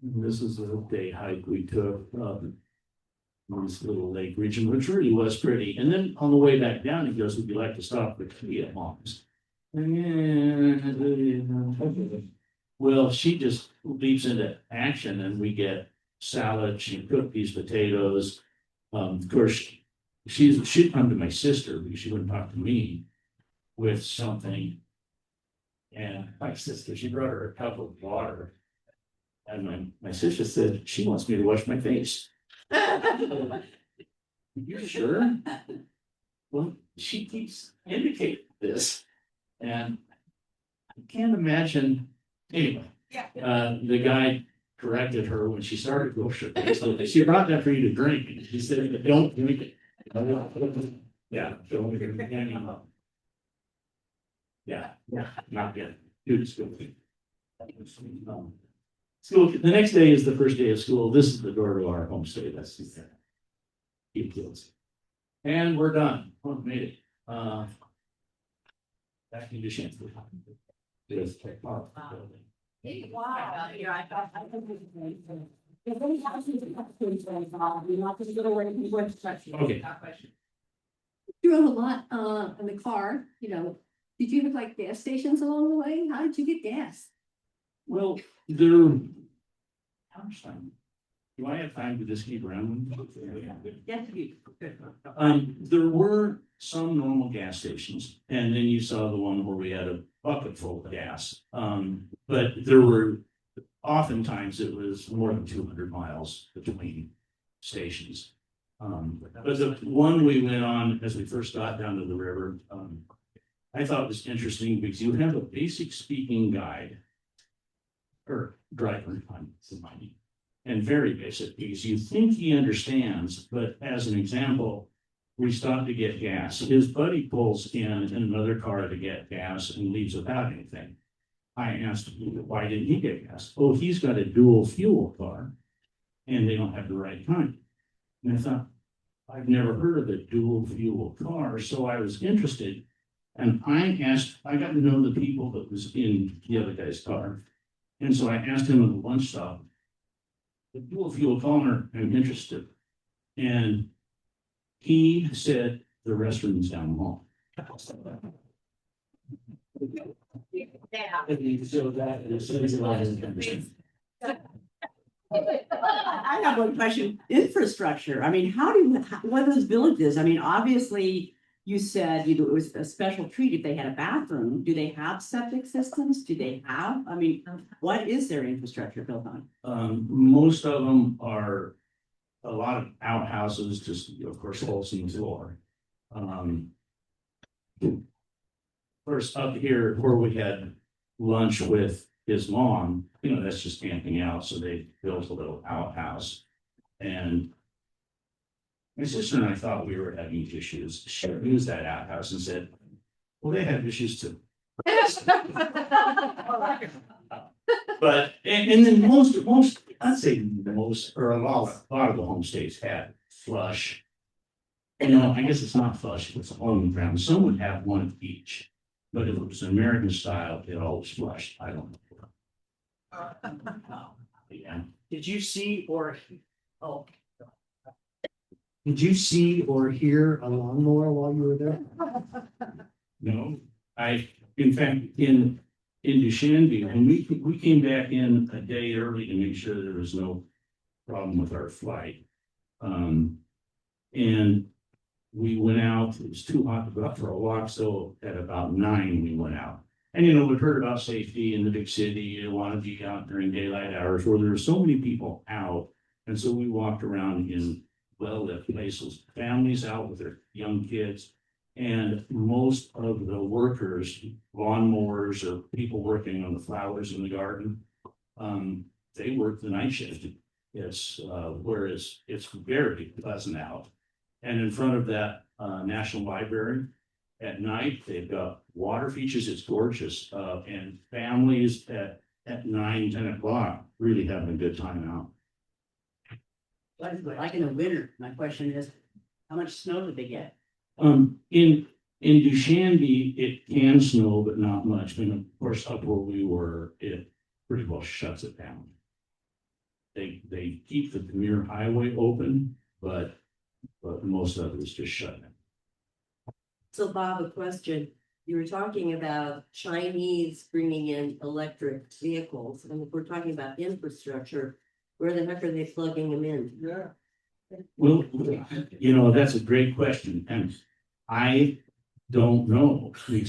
This is a day hike we took this little lake region, which really was pretty. And then on the way back down, he goes, would you like to stop for tea at mom's? Well, she just leaps into action and we get salad. She cooked these potatoes. Of course, she'd come to my sister because she wouldn't talk to me with something. And my sister, she brought her a cup of water. And my sister said, she wants me to wash my face. You sure? Well, she keeps indicating this. And I can't imagine, anyway, the guy corrected her when she started washing her face. She brought that for you to drink. She said, don't drink it. Yeah, don't drink it anymore. Yeah, not yet. Dude, school. School. The next day is the first day of school. This is the door to our homestay. That's the kids. And we're done. Oh, made it. Back into Shanty. Wow. Okay. You drove a lot in the car, you know. Did you have like gas stations along the way? How did you get gas? Well, there. How much time? Do I have time to just keep around? Yes, you. There were some normal gas stations, and then you saw the one where we had a bucket full of gas. But there were, oftentimes it was more than 200 miles between stations. But the one we went on as we first got down to the river, I thought was interesting because you have a basic speaking guide or driver, and very basic because you think he understands, but as an example, we stopped to get gas. His buddy pulls in another car to get gas and leaves without anything. I asked, why didn't he get gas? Oh, he's got a dual fuel car and they don't have the right kind. And I thought, I've never heard of a dual fuel car, so I was interested. And I got to know the people that was in the other guy's car. And so I asked him at the lunch stop, the dual fuel car, I'm interested. And he said the restroom's down the hall. So that is. I have one question. Infrastructure. I mean, what are those villages? I mean, obviously, you said it was a special treat if they had a bathroom. Do they have septic systems? Do they have? I mean, what is their infrastructure built on? Most of them are a lot of outhouses, just of course, holes in the floor. Of course, up here where we had lunch with his mom, that's just camping out. So they built a little outhouse. And my sister and I thought we were having issues. She used that outhouse and said, well, they have issues too. But, and then most, I'd say most, or a lot of the homestays had flush. I guess it's not flush, it's on the ground. Some would have one each. But if it was American style, it always flushed. I don't know. Yeah. Did you see or hear a lawnmower while you were there? No, in fact, in Dushanbe, when we came back in a day early to make sure there was no problem with our flight. And we went out, it was too hot to go out for a walk, so at about 9 we went out. And we've heard about safety in the big city, you want to be out during daylight hours where there are so many people out. And so we walked around in well-lit places, families out with their young kids. And most of the workers, lawnmowers or people working on the flowers in the garden, they work the night shift. Whereas it's very pleasant out. And in front of that National Library, at night, they've got water features, it's gorgeous. And families at 9, 10 o'clock really having a good time out. Like in the winter, my question is, how much snow did they get? In Dushanbe, it can snow, but not much. And of course, up where we were, it pretty well shuts it down. They keep the Premier Highway open, but most of it is just shut down. So Bob, a question. You were talking about Chinese bringing in electric vehicles, and if we're talking about infrastructure, where the heck are they plugging them in? Yeah. Well, that's a great question, and I don't know. I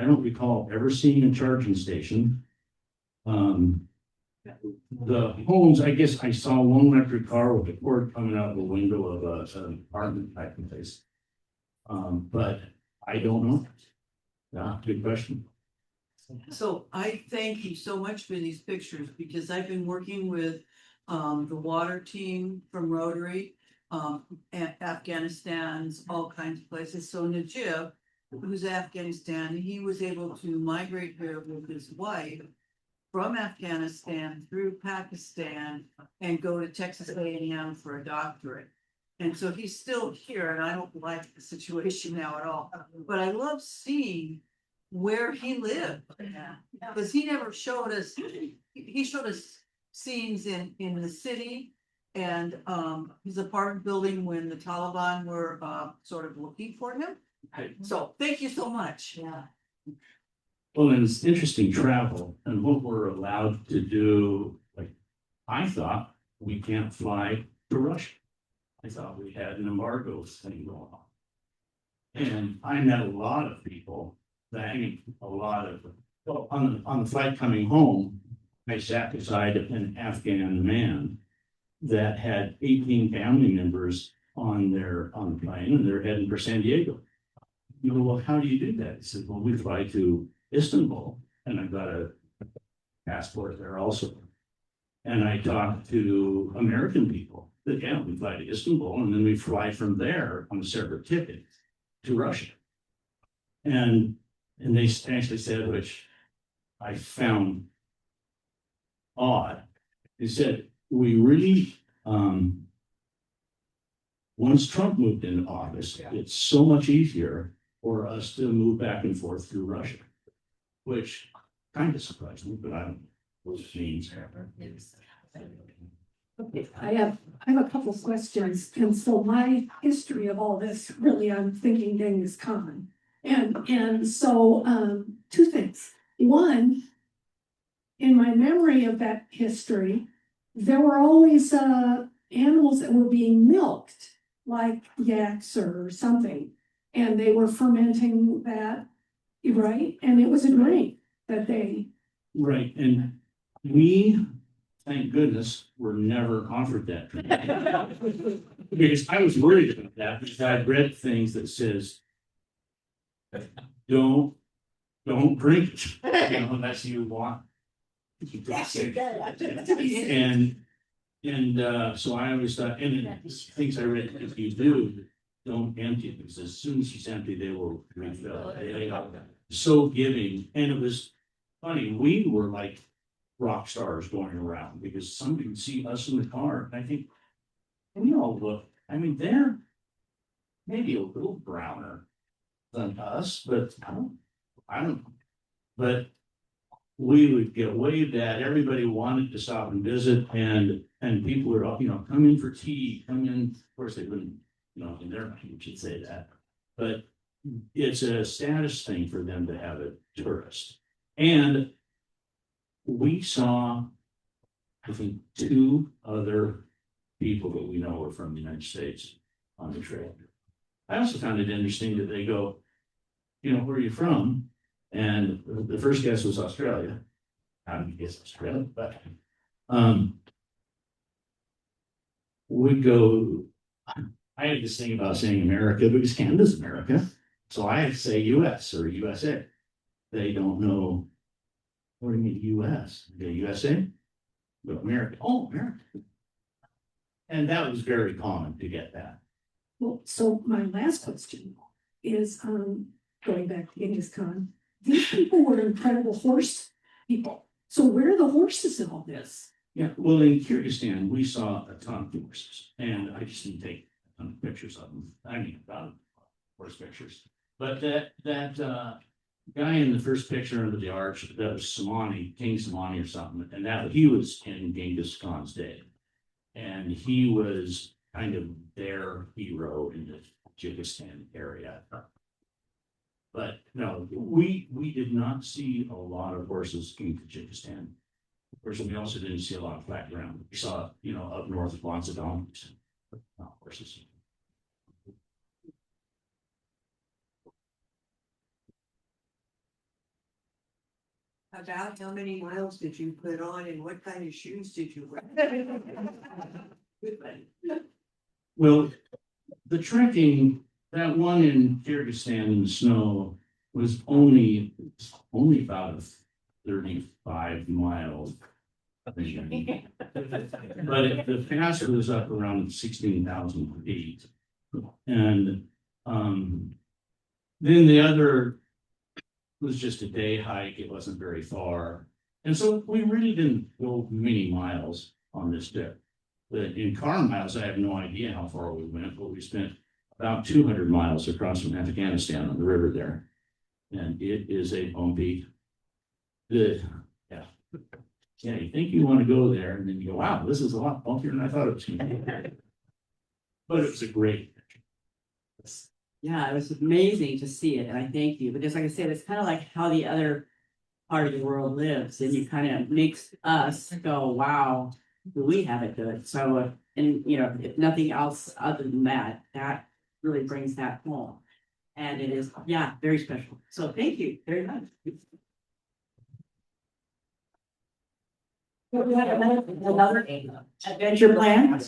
don't recall ever seeing a charging station. The homes, I guess I saw one electric car with a cord coming out of the window of an apartment type of place. But I don't know. Yeah, good question. So I thank you so much for these pictures because I've been working with the water team from Rotary, Afghanistan's, all kinds of places. So Najib, who's Afghanistan, he was able to migrate here with his wife from Afghanistan through Pakistan and go to Texas A&M for a doctorate. And so he's still here, and I don't like the situation now at all. But I love seeing where he lived. Because he never showed us, he showed us scenes in the city and his apartment building when the Taliban were sort of looking for him. So thank you so much. Yeah. Well, and it's interesting travel and what we're allowed to do. Like, I thought we can't fly to Russia. I thought we had an embargo thing going on. And I met a lot of people that, I mean, a lot of, well, on the flight coming home, I sat beside an Afghan man that had 18 family members on the plane, and they're heading for San Diego. You know, well, how do you do that? He said, well, we fly to Istanbul, and I got a passport there also. And I talked to American people that, yeah, we fly to Istanbul, and then we fly from there on a separate ticket to Russia. And they actually said, which I found odd, they said, we really, once Trump moved into office, it's so much easier for us to move back and forth through Russia, which kind of surprised me, but I don't know what it means. Okay, I have a couple of questions, and so my history of all this, really, I'm thinking Genghis Khan. And so, two things. One, in my memory of that history, there were always animals that were being milked, like yaks or something, and they were fermenting that, right? And it was a drink that they. Right, and we, thank goodness, were never offered that drink. Because I was worried about that, because I'd read things that says, don't drink it, you know, unless you want. And so I always thought, and things I read, if you do, don't empty it, because as soon as it's empty, they will refill. They are so giving, and it was funny, we were like rock stars going around, because somebody would see us in the car, and I think, and you all look, I mean, they're maybe a little browner than us, but I don't, but we would get waved at, everybody wanted to stop and visit, and people would, you know, come in for tea, come in, of course, they wouldn't, you know, in their language should say that, but it's a status thing for them to have a tourist. And we saw, I think, 2 other people that we know are from the United States on the trail. I also found it interesting that they go, you know, where are you from? And the first guess was Australia. How do you guess Australia? But we go, I had this thing about saying America because Canada's America. So I have to say US or USA. They don't know, what do you mean US? The USA? But America, oh, America. And that was very common to get that. Well, so my last question is, going back to Genghis Khan, these people were incredible horse people. So where are the horses in all this? Yeah, well, in Kyrgyzstan, we saw a ton of horses, and I just didn't take a ton of pictures of them. I mean, about horse pictures. But that guy in the first picture under the arch, that was Samani, King Samani or something, and that he was in Genghis Khan's day. And he was kind of their hero in the Kyrgyzstan area. But no, we did not see a lot of horses in Kyrgyzstan. Of course, we also didn't see a lot of flat ground. We saw, you know, up north of lots of donkeys, not horses. About how many miles did you put on and what kind of shoes did you wear? Well, the trekking, that one in Kyrgyzstan in the snow was only about a 35 miles. But the pass was up around 16,000 feet. And then the other was just a day hike. It wasn't very far. And so we really didn't go many miles on this trip. But in car miles, I have no idea how far we went, but we spent about 200 miles across from Afghanistan on the river there. And it is a bumpy, good, yeah. Yeah, you think you want to go there, and then you go, wow, this is a lot bumpier than I thought it was going to be. But it was a great adventure. Yeah, it was amazing to see it, and I thank you, because like I said, it's kind of like how the other part of the world lives, and you kind of makes us go, wow, do we have it good? So, and you know, if nothing else other than that, that really brings that home. And it is, yeah, very special. So thank you very much. Another adventure plan?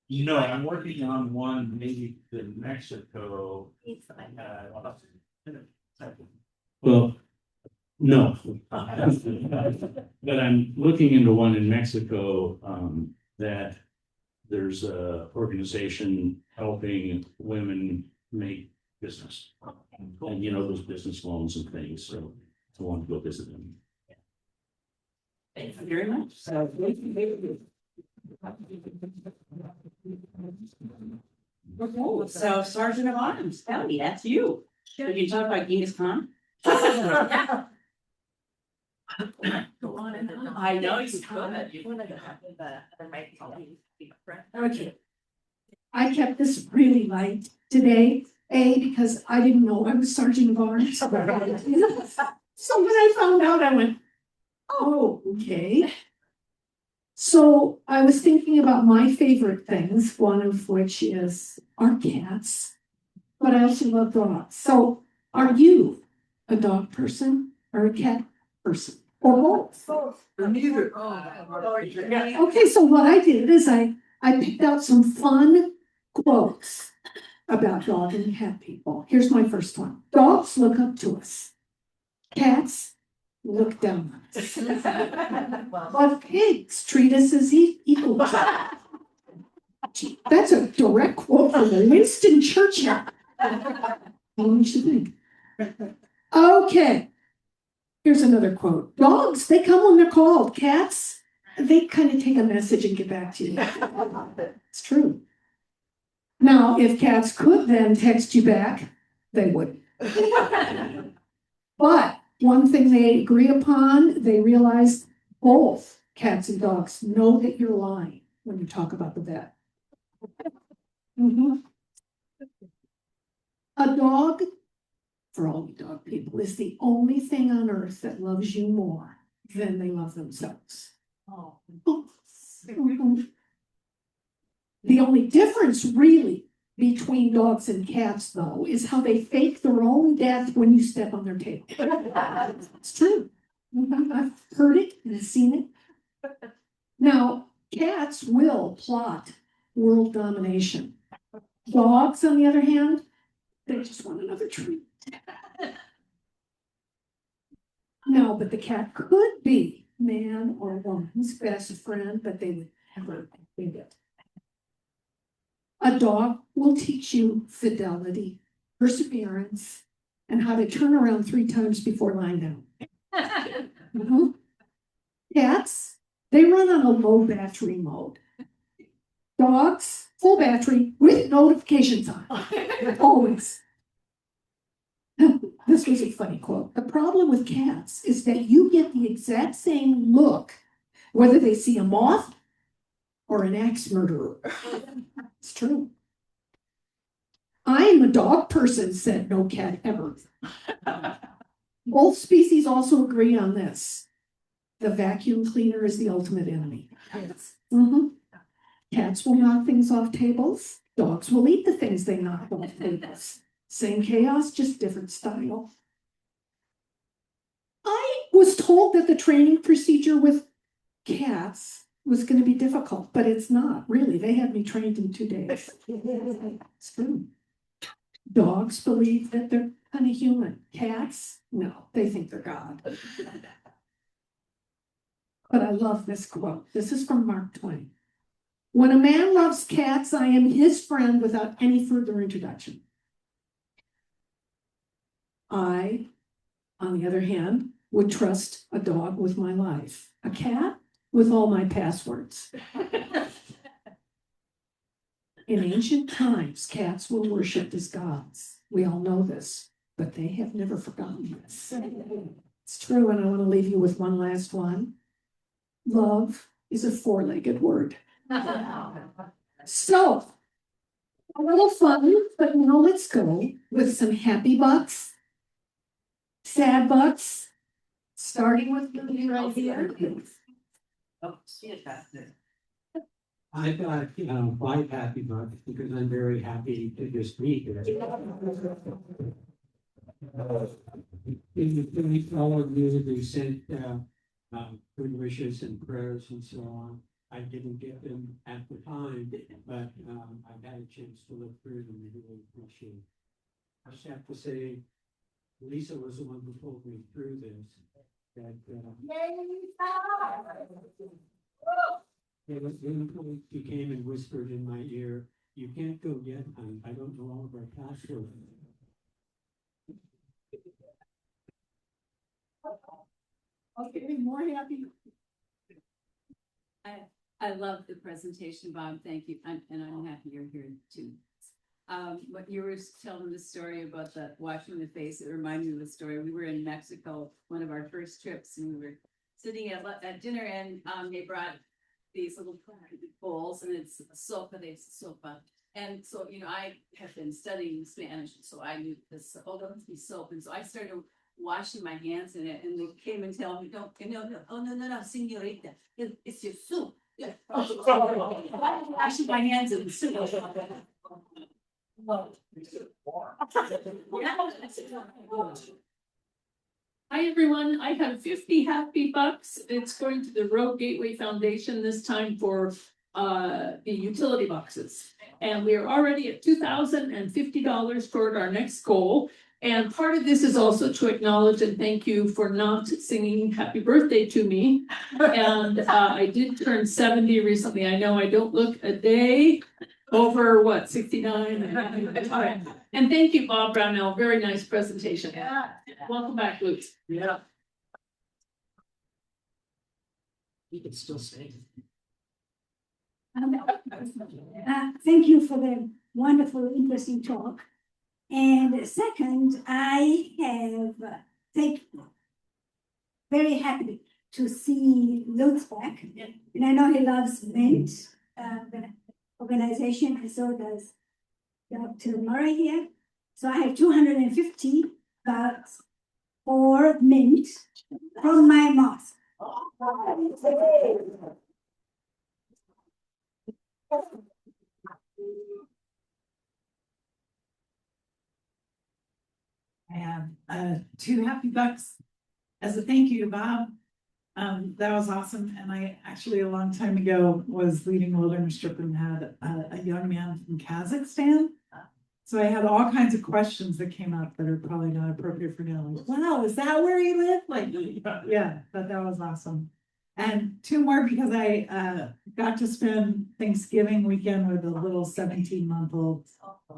No, I'm working on one, maybe to Mexico. Well, no. But I'm looking into one in Mexico, that there's a organization helping women make business. And you know, those business loans and things, so I want to go visit them. Thank you very much. So. So Sergeant of Arms, Kelly, that's you. Can you talk about Genghis Khan? I know you could. Okay. I kept this really light today, because I didn't know I was Sergeant of Arms. So when I found out, I went, oh, okay. So I was thinking about my favorite things, one of which is our cats, but I also love dogs. So are you a dog person or a cat person? Or both? Or neither. Okay, so what I did is I picked out some fun quotes about dog and cat people. Here's my first one. Dogs look up to us. Cats look down on us. But pigs treat us as equal. That's a direct quote from Winston Churchill. What do you think? Okay. Here's another quote. Dogs, they come when they're called. Cats, they kind of take a message and get back to you. It's true. Now, if cats could then text you back, they would. But one thing they agree upon, they realize both cats and dogs know that you're lying when you talk about the vet. Mhm. A dog, for all you dog people, is the only thing on earth that loves you more than they love themselves. Oh. Mhm. The only difference really between dogs and cats, though, is how they fake their own death when you step on their tail. It's true. I've heard it and seen it. Now, cats will plot world domination. Dogs, on the other hand, they just want another treat. No, but the cat could be man or woman's best friend, but they would never think it. A dog will teach you fidelity, perseverance, and how to turn around 3 times before lying down. Mhm. Cats, they run on a low battery mode. Dogs, full battery with notifications on. Always. This was a funny quote. The problem with cats is that you get the exact same look whether they see a moth or an axe murderer. It's true. I am a dog person, said no cat ever. Both species also agree on this. The vacuum cleaner is the ultimate enemy. Mhm. Cats will knock things off tables. Dogs will eat the things they knock off tables. Same chaos, just different style. I was told that the training procedure with cats was going to be difficult, but it's not really. They had me trained in 2 days. It's true. Dogs believe that they're kind of human. Cats, no, they think they're God. But I love this quote. This is from Mark Twain. When a man loves cats, I am his friend without any further introduction. I, on the other hand, would trust a dog with my life. A cat with all my passwords. In ancient times, cats were worshipped as gods. We all know this, but they have never forgotten this. It's true, and I want to leave you with one last one. Love is a 4-legged word. So, a little fun, but now let's go with some happy bucks, sad bucks, starting with your idea. Oh, see it back there. I've got, 5 happy bucks because I'm very happy to just meet you. All of you, they sent, good wishes and prayers and so on. I didn't get them at the time, but, I've had a chance to look through them and really appreciate it. I just have to say, Lisa was the one who pulled me through this, that, she came and whispered in my ear, "You can't go yet, hon. I don't know all of our passwords." Okay, more happy. I love the presentation, Bob. Thank you. And I'm happy you're here too. What you were telling the story about the washing the face, it reminded me of the story. We were in Mexico, one of our first trips, and we were sitting at dinner, and they brought these little bowls, and it's sopa de sopa. And so, I have been studying Spanish, so I knew this, oh, that must be soap. And so I started washing my hands in it, and they came and tell me, no, no, señorita, it's your soup. Yeah. Washing my hands in the soup. Hi, everyone. I have 50 happy bucks. It's going to the Road Gateway Foundation this time for the utility boxes. And we are already at $2,050 toward our next goal. And part of this is also to acknowledge and thank you for not singing happy birthday to me. And I did turn 70 recently. I know I don't look a day over 69. And thank you, Bob Brownell. Very nice presentation. Yeah. Welcome back, Luke. Yeah. You can still sing. Thank you for the wonderful, interesting talk. And second, I have very happy to see Lutz back. And I know he loves Mint, the organization, and so does Dr. Murray here. So I have 250 bucks for Mint from my mosque. I have 2 happy bucks as a thank you to Bob. That was awesome. And I actually a long time ago was leading a wilderness trip and had a young man from Kazakhstan. So I had all kinds of questions that came up that are probably not appropriate for now. Like, wow, is that where you live? Like, yeah, but that was awesome. And 2 more because I got to spend Thanksgiving weekend with a little 17-month-old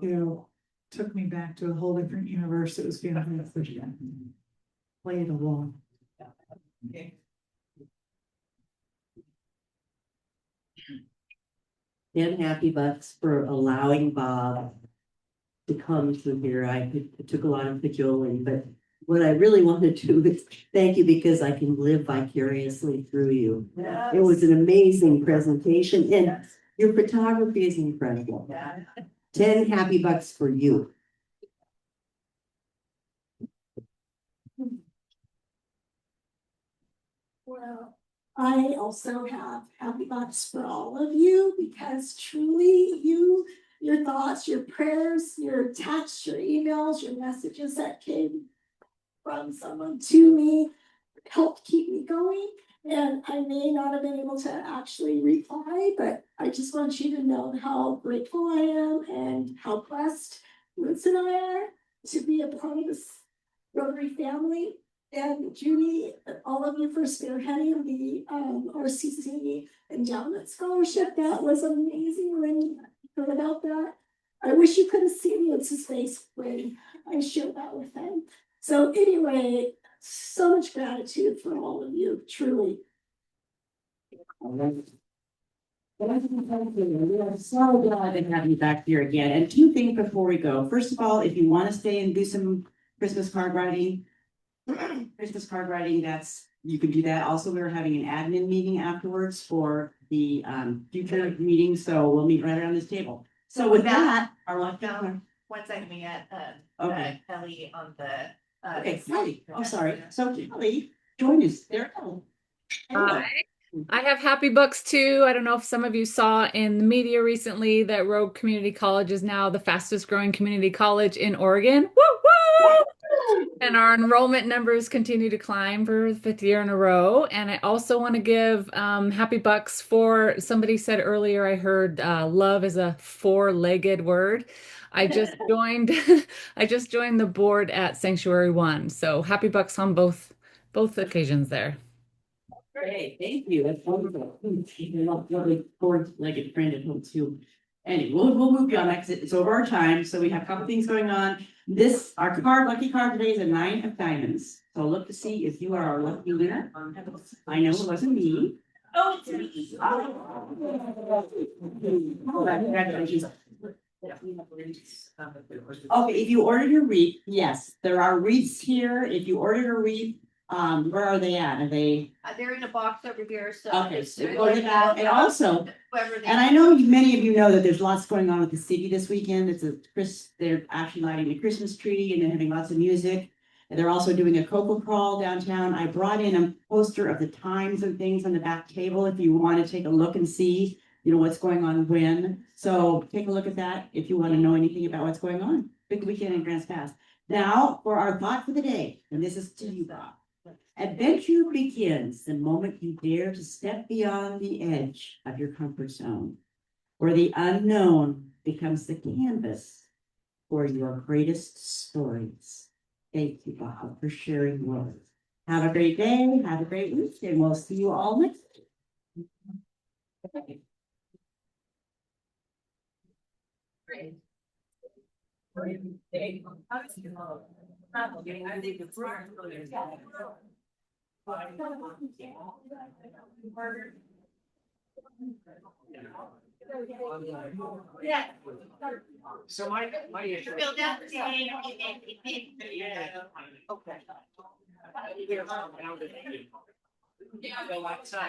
who took me back to a whole different universe. It was fantastic. Played along. Okay. 10 happy bucks for allowing Bob to come through here. It took a lot of cajoling, but what I really want to do is thank you because I can live vicariously through you. Yes. It was an amazing presentation, and yes, your photography is incredible. Yeah. 10 happy bucks for you. Well, I also have happy bucks for all of you because truly your thoughts, your prayers, your texts, your emails, your messages that came from someone to me helped keep me going. And I may not have been able to actually reply, but I just want you to know how grateful I am and how blessed Liz and I are to be a part of this Rotary family. And Judy, all of you for spearheading the RCC Endowment Scholarship. That was amazing when you heard about that. I wish you could have seen Litz's face when I shared that with him. So anyway, so much gratitude for all of you, truly. I'm so glad to have you back here again. And 2 things before we go. First of all, if you want to stay and do some Christmas card writing, that's, you can do that. Also, we're having an admin meeting afterwards for the future meeting. So we'll meet right around this table. So with that, our luck down. 1 second, we got Okay. Kelly on the Okay, Kelly. Oh, sorry. So Kelly, join us. There. Hi. I have happy books too. I don't know if some of you saw in the media recently that Rogue Community College is now the fastest growing community college in Oregon. Woo woo! And our enrollment numbers continue to climb for the 5th year in a row. And I also want to give happy bucks for somebody said earlier, I heard love is a 4-legged word. I just joined I just joined the board at Sanctuary One. So happy bucks on both occasions there. Great, thank you. That's wonderful. Lovely 4-legged friend at home too. Anyway, we'll move beyond that 'cause it's over our time. So we have a couple things going on. Our lucky card today is a 9 of diamonds. So look to see if you are our lucky winner. I know it wasn't me. Oh, it's me. Congratulations. Okay, if you ordered your wreath, yes, there are wreaths here. If you ordered a wreath, where are they at? Are they? They're in a box over here, so. Okay, so go to that. And also, Whoever they- and I know many of you know that there's lots going on with the city this weekend. They're actually lighting the Christmas tree and then having lots of music. And they're also doing a cocoa crawl downtown. I brought in a poster of the times and things on the back table if you want to take a look and see, what's going on when. So take a look at that if you want to know anything about what's going on. Big weekend in Grants Pass. Now for our thought for the day, and this is to you, Bob. Adventure begins the moment you dare to step beyond the edge of your comfort zone, where the unknown becomes the canvas for your greatest stories. Thank you, Bob, for sharing yours. Have a great day, have a great week, and we'll see you all next week. Great. Yeah. So my issue. Fill down the Okay. Yeah, go outside.